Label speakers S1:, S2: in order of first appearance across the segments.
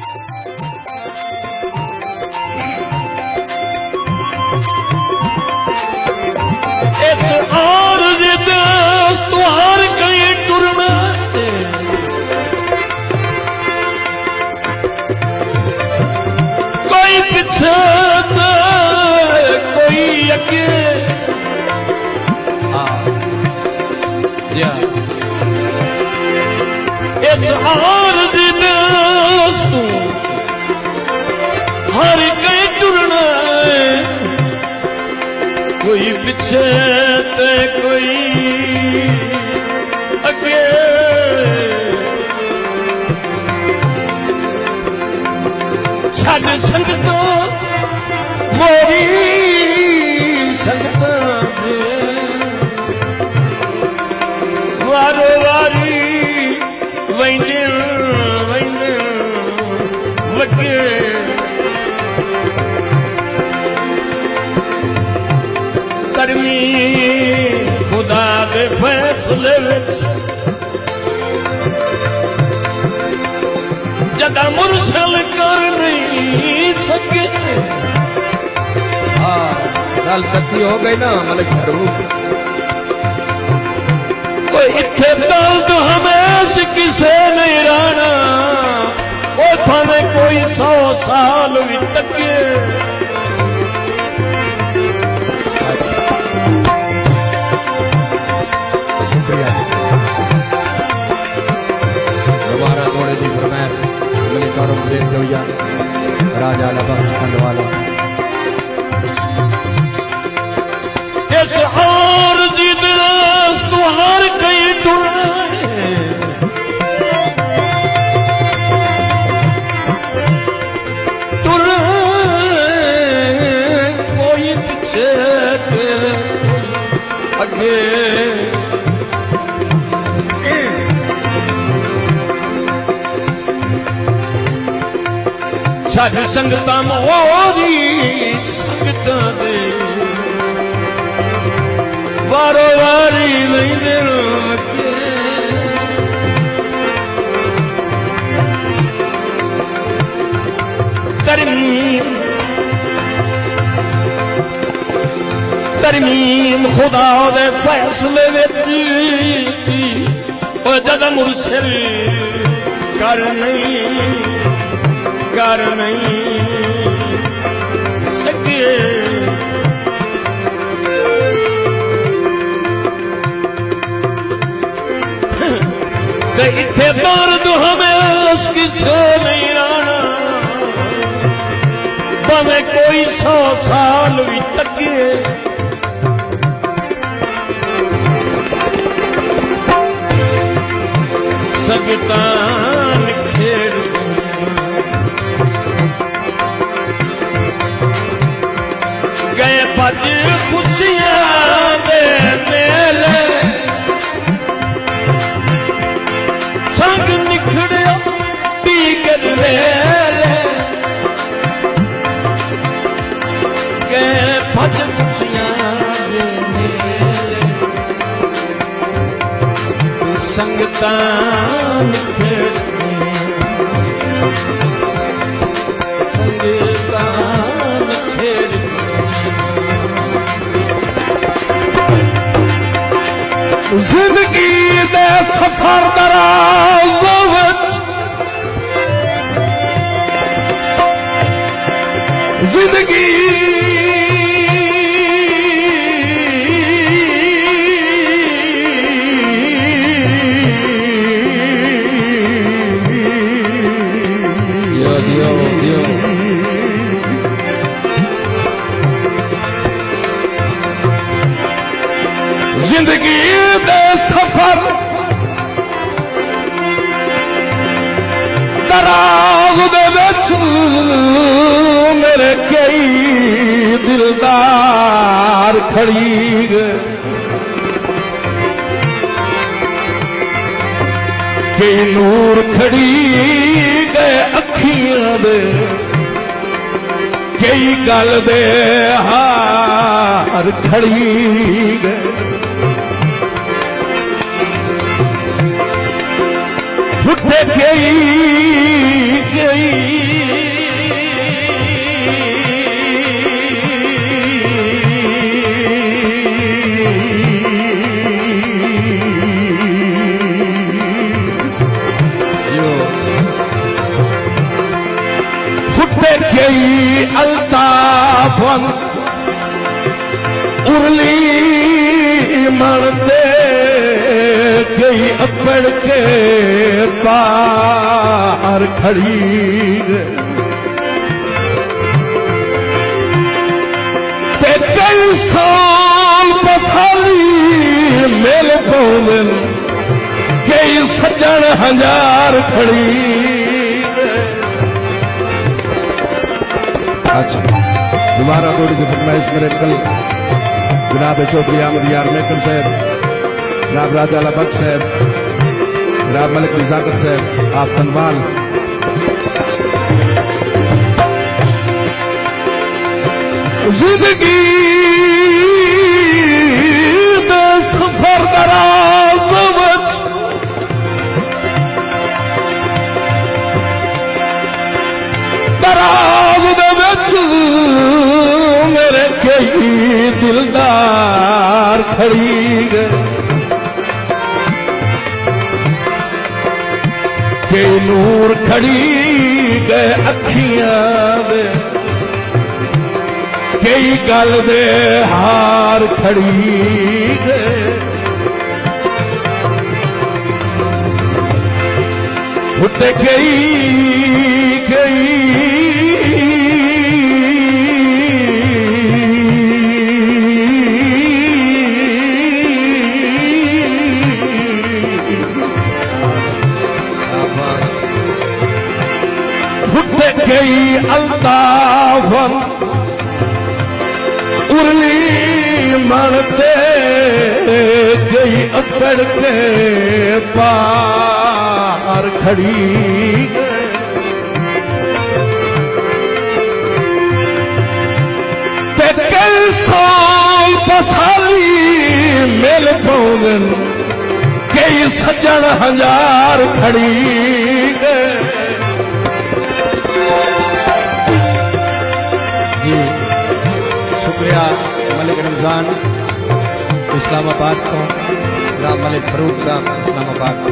S1: इस आरज़ दोस्त हर कहीं टुरना कोई पीछे कोई अगे इस आरज़ दोस्त हर कहीं टुरना कोई पीछे ते कोई अगे छड़ संगतो मोरी संगतां दे वारो वारी वंजण वंजण वगे करमी खुदा दे फैसले विच जदा मुरसल कर नहीं सके।
S2: हाँ गल सच्ची हो गई ना मलिक फरूक।
S1: कोई इत्थे दर्द हमेश किसे नहीं रहना वो भावे कोई 100 साल भी तके।
S2: दोबारा थोड़े दी फरमाइश मलिक औरंगजेब जोया राजा बख्श खंडवाला।
S1: इस आरज़ दोस्त हर कहीं टुरना टुरना कोई पीछे अगे सारी संगतां मोरी संगतां दे वारो वारी वंजण वगे तरमीम खुदा दे फैसले विच जद मुरसल कर नहीं सके। इत्थे दर्द हमें किसे नहीं आना भावें कोई 100 साल भी तके। संगतां खेड़ गए भज खुशियां दे मेले संग निखड़िया पीकर वेले गए भज खुशियां दे मेले संगतां जिंदगी दे सफर दराज विच जिंदगी जिंदगी दे सफर दराज दे विच मेरे कई दिलदार खड़ी गए कई नूर खड़ी गए अखियां दे कई गल दे हार खड़ी गए फुटे कई वन उरली मरते गई अपड़ के पार खड़ी ते कई साल बसाली मेल पौन कई सज्जन हजार खड़ी।
S2: अच्छा दोबारा थोड़ी सी फरमाइश मेरे कल जनाब चौधरी अहमद यार मेकन साहब, जनाब राजा अला बख्श साहब, जनाब मलिक निजाकत साहब, आप तनवाल।
S1: जिंदगी दे सफर दराज विच मेरे कई दिलदार खड़ी गए, कई नूर खड़ी गए अखियां दे, कई गल दे हार खड़ी गए, उठे कई गई अल्ताफन उरली मरते गई अपड़ के पार खड़ी गए, ते कई साल बसाली मेल पौन कई सज्जन हजार खड़ी गए।
S2: जी शुक्रिया मलिक रमजान इस्लामाबाद को, जनाब मलिक फरूक साहब इस्लामाबाद को।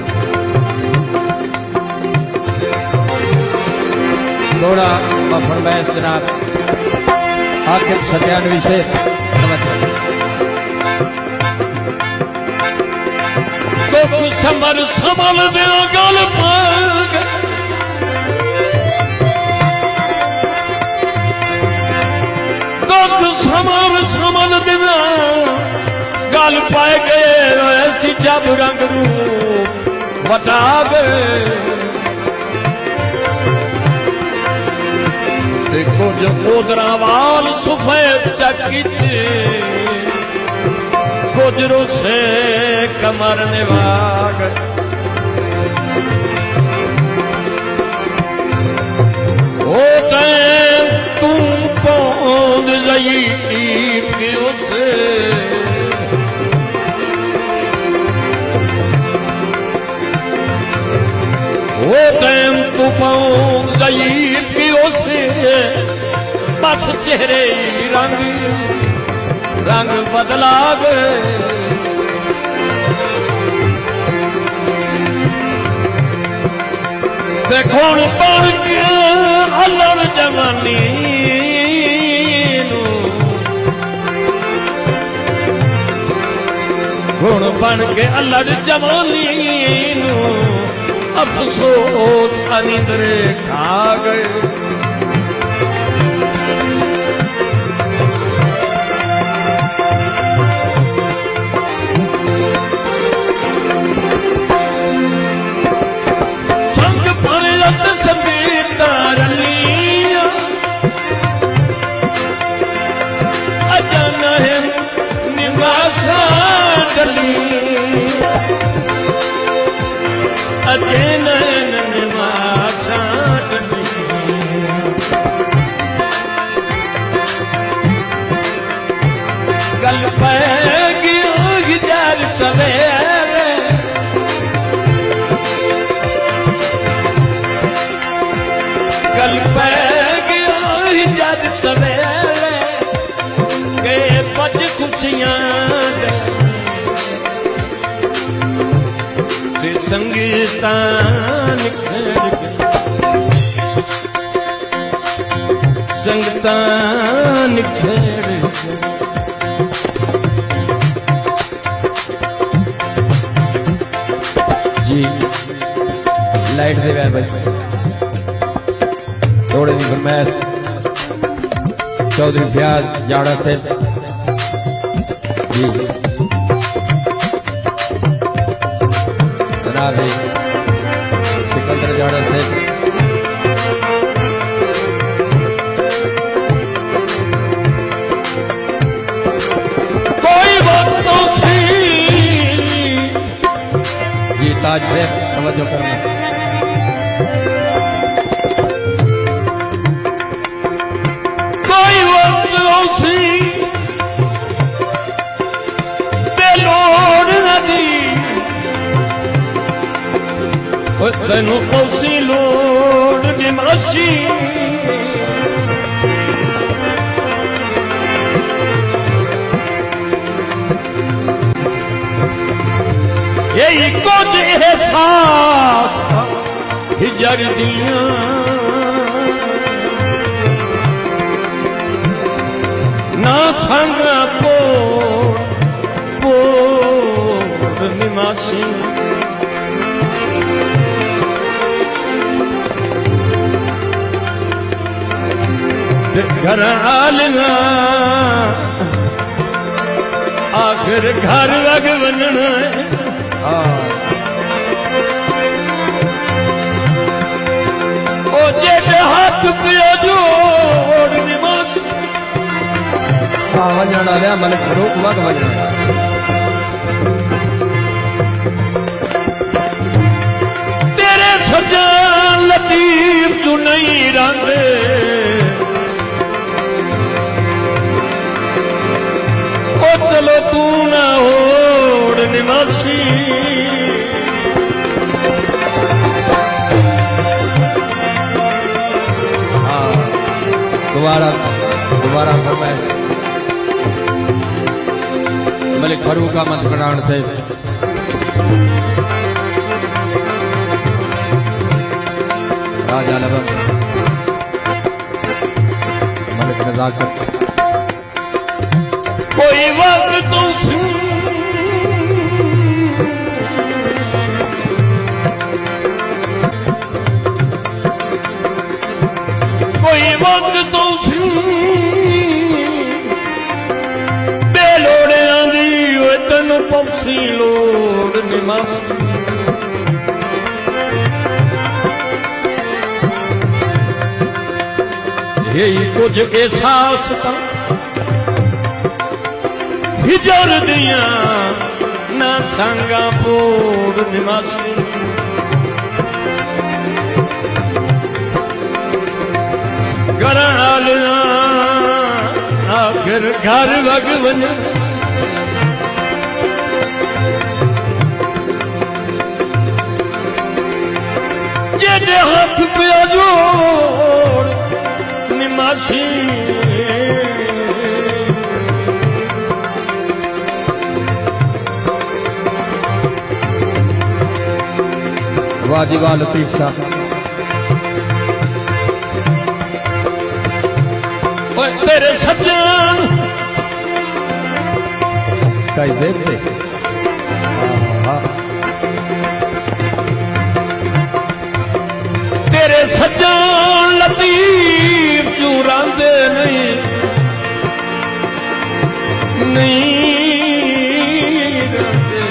S2: थोड़ा फरमाइश जनाब आकिब सत्यानवी से
S1: समर संभल दिया गल पाग समर समल दिना गल पाए गए ऐसी जब रंग रूप वटा गए, देखो जो कोदरा वाल सफेद चकित गुजरों से कमर निभाग, ओ टैम तुम पौंद गई की उसे वो टैम तू पौंद गई की उसे बस चेहरे रंग बदला गए, देखो बन के हलन जवानी गुण बन के अलड़ जवानी अफसोस अनिंद्रे खा गए, संग फरत संगीता रलिया अजन है निवासा गली अजन निवासा गली, गल पै गई जल सवेरे गल पै गई जल सवेरे गए बज खुशियां दे संगीता निखर संगता लिखे जी लाइट दे गए भाई थोड़े दी फरमाइश चौधरी फयाज जाड़ा से जी जनाब सिकंदर जाड़ा से कोई बात तो सी जी ताज से समझो करना तेनू पौसी लोड़ निमाशी यही कुछ एहसास हिजर दिया ना संग पोड़ निमाशी घर आलना आखिर घर लग बनना ओ जेडे हाथ पिया जोड़ निमास वजना रहा मलिक फरूक वग वजना तेरे सजान लतीफ तू नहीं रंगे चलो तू ना होड़ निवासी हाँ दोबारा फरमाइश मलिक फरूक अहमद प्राण से राजा लबम मलिक नजाकत कोई वक्त तो कोई वक्त तो बेलोड़े आंदी तेन पौसी लोड़ निमास यही कुछ एहसास था हिजर दिया ना संगा पोड़ निवासी घर आलना आखिर घर वग वञ जेडे हाथ पिया जोड़ निमासी वाजीवा लतीफ शाह तेरे सज्जन कई देते तेरे सज्जन लतीफ क्यों रांदे नहीं रांदे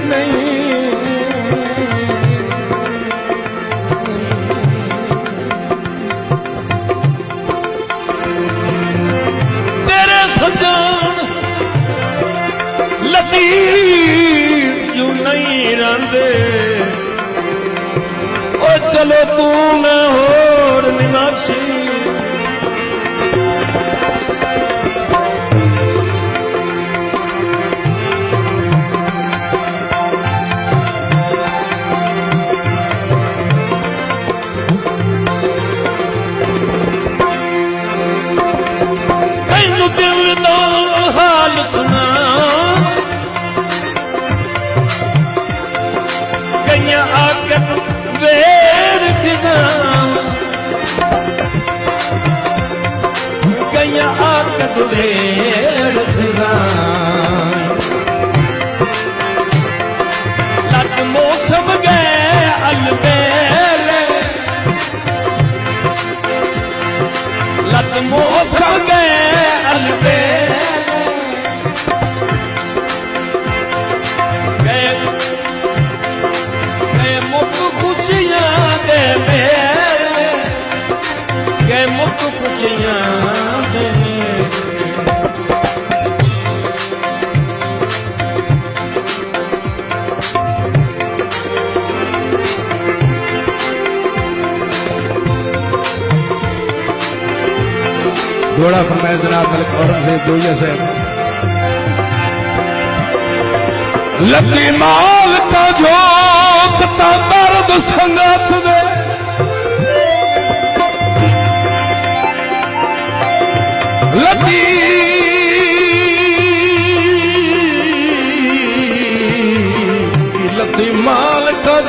S1: नहीं लतीफ नहीं रंदे ओ चलो तू मैं होर निवासी तैनू दिल दा हाल सुना आकर वेर वेड़ खिजान लत मौसम गए अलबेले लत मौसम गए अलबेले गए मुख खुशियां दे मेले गए मुख खुशियां दे
S2: जोड़ा फरमाए जनाब मलिक औरंगजेब जोइया से
S1: लती माल का झोंक ता दर्द संगत दे लती लती माल का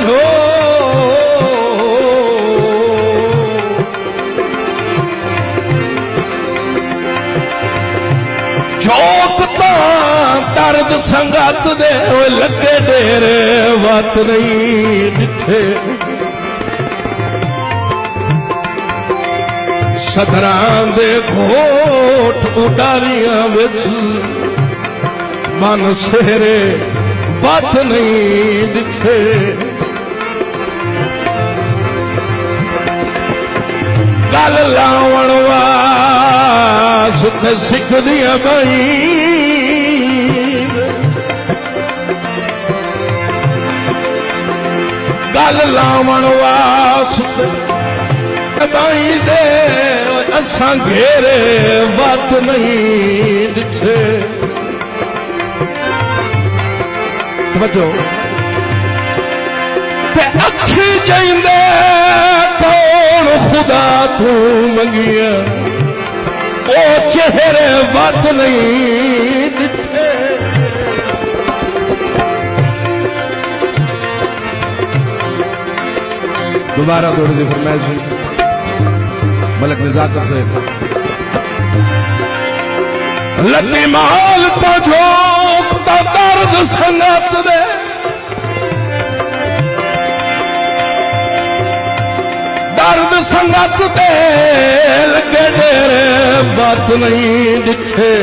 S1: झोंकता दर्द संगत दे लगे डेरे वत नहीं डिठे सदरां दे घोट उडारियां विच मन सेरे वत नहीं डिठे गल लावण वास्ते सिख दिया बाई गल लावण वास्ते बाई दे असां घेरे वत नहीं दिखे
S2: समझो
S1: ते अखी जाइंदे कौन खुदा तू मंगिया ओ चेहरे वत नहीं दिखे
S2: दोबारा दौड़ की फरमाइश हुई मलिक नजाकत से
S1: लती माल तो झोंकता दर्द संगत दे दर्द संगत दे लगे डेरे बात नहीं दिखे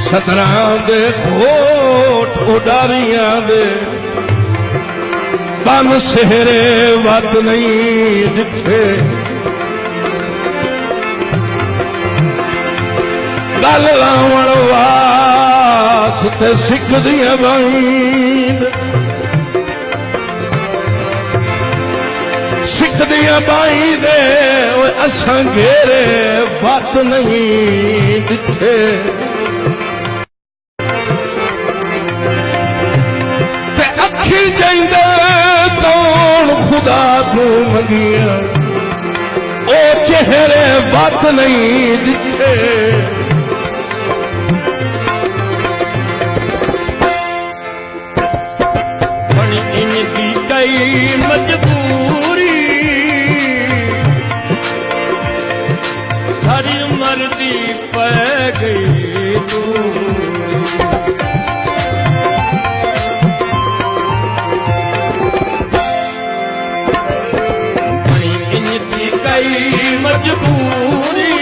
S1: सतरां दे घोट उडारियां दे बन सेहरे वत नहीं दिखे गल लावण वास्ते सिख दिया बाईं सिख दिया बाई दे असां घेरे वत नहीं दिखे ते अखी जाइंदे कौन खुदा तू मंगिया ओ चेहरे वत नहीं दिखे इनकी कई मजबूरी हरी मर्दी पै गई तू इनकी कई मजबूरी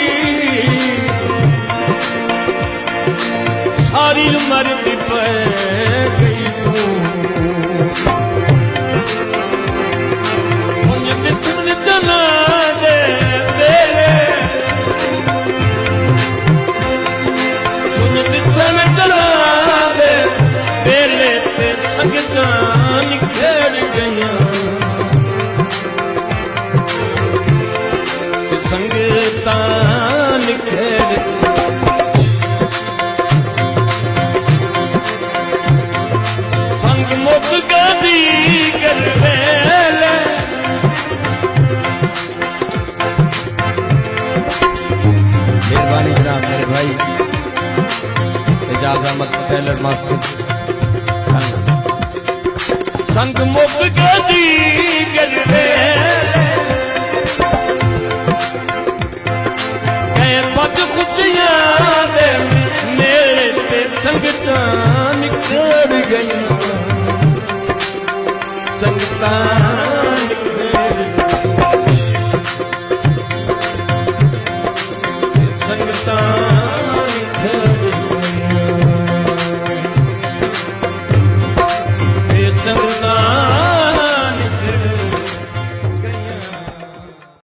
S1: सारी मर्दी पै गई तू जना दे तेरे तुझ दिसन जना दे तेरे ते संगतां निखर गईयां संगतां निखर संग मुक गदी कर वेले
S3: मेहरबानी जनाब मेरे भाई एजाज अहमद टेलर मास्टर
S1: संग मुक गदी गरवे खुशियां दे मेरे ते संगतां निकल गई संगतां